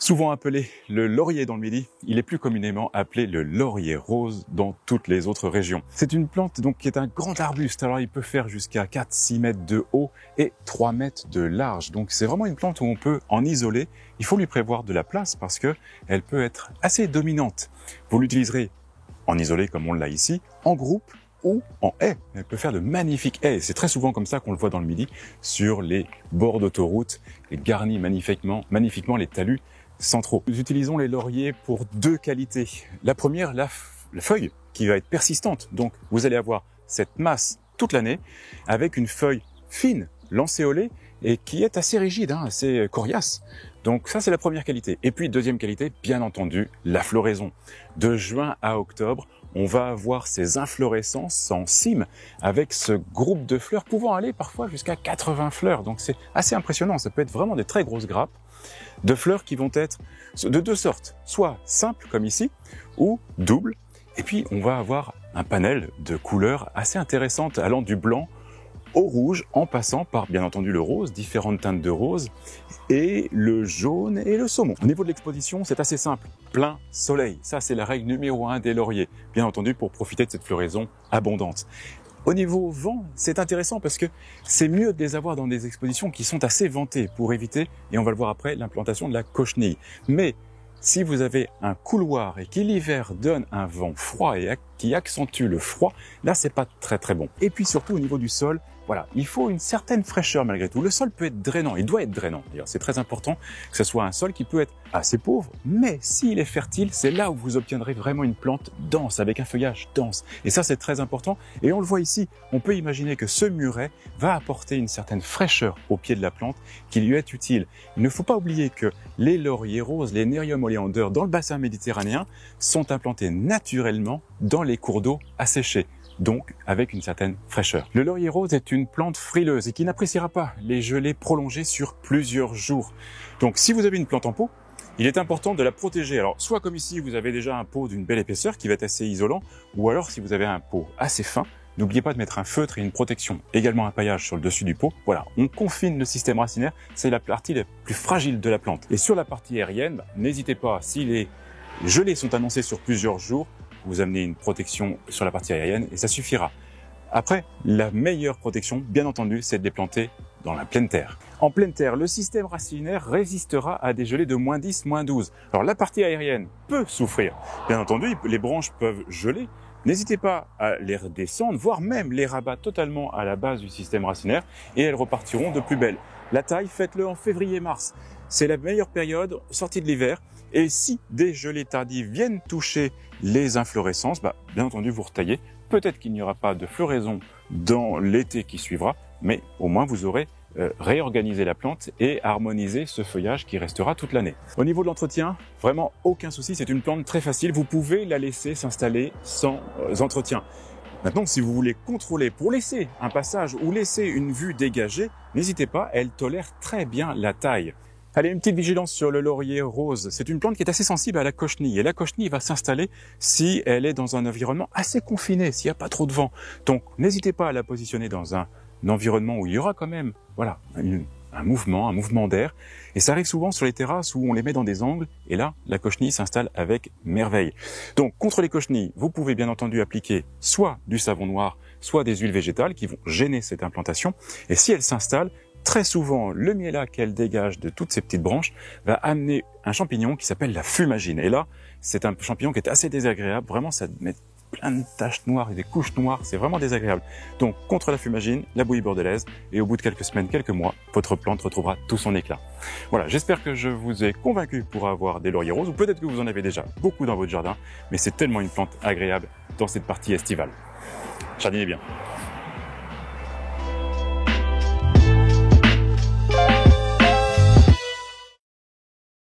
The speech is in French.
Souvent appelé le laurier dans le Midi, il est plus communément appelé le laurier rose dans toutes les autres régions. C'est une plante donc qui est un grand arbuste, alors il peut faire jusqu'à 4-6 mètres de haut et 3 mètres de large. Donc c'est vraiment une plante où on peut en isoler. Il faut lui prévoir de la place parce que elle peut être assez dominante. Vous l'utiliserez en isolé comme on l'a ici, en groupe ou en haie. Elle peut faire de magnifiques haies. C'est très souvent comme ça qu'on le voit dans le Midi, sur les bords d'autoroute, et garni magnifiquement les talus centraux. Nous utilisons les lauriers pour deux qualités. La première, la feuille qui va être persistante. Donc vous allez avoir cette masse toute l'année avec une feuille fine, lancéolée et qui est assez rigide, assez coriace. Donc ça c'est la première qualité. Et puis deuxième qualité, bien entendu, la floraison. De juin à octobre, on va avoir ces inflorescences en cime avec ce groupe de fleurs pouvant aller parfois jusqu'à 80 fleurs. Donc c'est assez impressionnant. Ça peut être vraiment des très grosses grappes de fleurs qui vont être de deux sortes, soit simples comme ici, ou doubles. Et puis on va avoir un panel de couleurs assez intéressantes allant du blanc au rouge en passant par bien entendu le rose, différentes teintes de rose, et le jaune et le saumon. Au niveau de l'exposition, c'est assez simple, plein soleil. Ça c'est la règle numéro 1 des lauriers, bien entendu pour profiter de cette floraison abondante. Au niveau vent, c'est intéressant parce que c'est mieux de les avoir dans des expositions qui sont assez ventées pour éviter, et on va le voir après, l'implantation de la cochenille. Mais si vous avez un couloir et qui l'hiver donne un vent froid et qui accentue le froid, là c'est pas très bon. Et puis surtout au niveau du sol, voilà, il faut une certaine fraîcheur malgré tout. Le sol peut être drainant, il doit être drainant. D'ailleurs, c'est très important que ce soit un sol qui peut être assez pauvre, mais s'il est fertile, c'est là où vous obtiendrez vraiment une plante dense, avec un feuillage dense. Et ça, c'est très important. Et on le voit ici, on peut imaginer que ce muret va apporter une certaine fraîcheur au pied de la plante qui lui est utile. Il ne faut pas oublier que les lauriers roses, les Nerium oleander dans le bassin méditerranéen sont implantés naturellement dans les cours d'eau asséchés, donc avec une certaine fraîcheur. Le laurier rose est une plante frileuse et qui n'appréciera pas les gelées prolongées sur plusieurs jours. Donc si vous avez une plante en pot, il est important de la protéger. Alors soit comme ici, vous avez déjà un pot d'une belle épaisseur qui va être assez isolant, ou alors si vous avez un pot assez fin, n'oubliez pas de mettre un feutre et une protection, également un paillage sur le dessus du pot. Voilà, on confine le système racinaire, c'est la partie la plus fragile de la plante. Et sur la partie aérienne, n'hésitez pas, si les gelées sont annoncées sur plusieurs jours, vous amenez une protection sur la partie aérienne et ça suffira. Après, la meilleure protection, bien entendu, c'est de les planter dans la pleine terre. En pleine terre, le système racinaire résistera à des gelées de -10, -12. Alors la partie aérienne peut souffrir. Bien entendu, les branches peuvent geler. N'hésitez pas à les redescendre, voire même les rabattre totalement à la base du système racinaire et elles repartiront de plus belle. La taille, faites-le en février-mars. C'est la meilleure période, sortie de l'hiver. Et si des gelées tardives viennent toucher les inflorescences, bien entendu, vous retaillez. Peut-être qu'il n'y aura pas de floraison dans l'été qui suivra, mais au moins vous aurez réorganisé la plante et harmonisé ce feuillage qui restera toute l'année. Au niveau de l'entretien, vraiment aucun souci, c'est une plante très facile. Vous pouvez la laisser s'installer sans entretien. Maintenant, si vous voulez contrôler pour laisser un passage ou laisser une vue dégagée, n'hésitez pas, elle tolère très bien la taille. Allez, une petite vigilance sur le laurier rose. C'est une plante qui est assez sensible à la cochenille. Et la cochenille va s'installer si elle est dans un environnement assez confiné, s'il n'y a pas trop de vent. Donc, n'hésitez pas à la positionner dans un environnement où il y aura quand même, voilà, un mouvement d'air. Et ça arrive souvent sur les terrasses où on les met dans des angles. Et là, la cochenille s'installe avec merveille. Donc, contre les cochenilles, vous pouvez bien entendu appliquer soit du savon noir, soit des huiles végétales qui vont gêner cette implantation. Et si elle s'installe, très souvent, le miella qu'elle dégage de toutes ces petites branches va amener un champignon qui s'appelle la fumagine. Et là, c'est un champignon qui est assez désagréable. Vraiment, ça met plein de taches noires et des couches noires. C'est vraiment désagréable. Donc, contre la fumagine, la bouillie bordelaise. Et au bout de quelques semaines, quelques mois, votre plante retrouvera tout son éclat. Voilà, j'espère que je vous ai convaincu pour avoir des lauriers roses. Ou peut-être que vous en avez déjà beaucoup dans votre jardin. Mais c'est tellement une plante agréable dans cette partie estivale. Jardinez bien.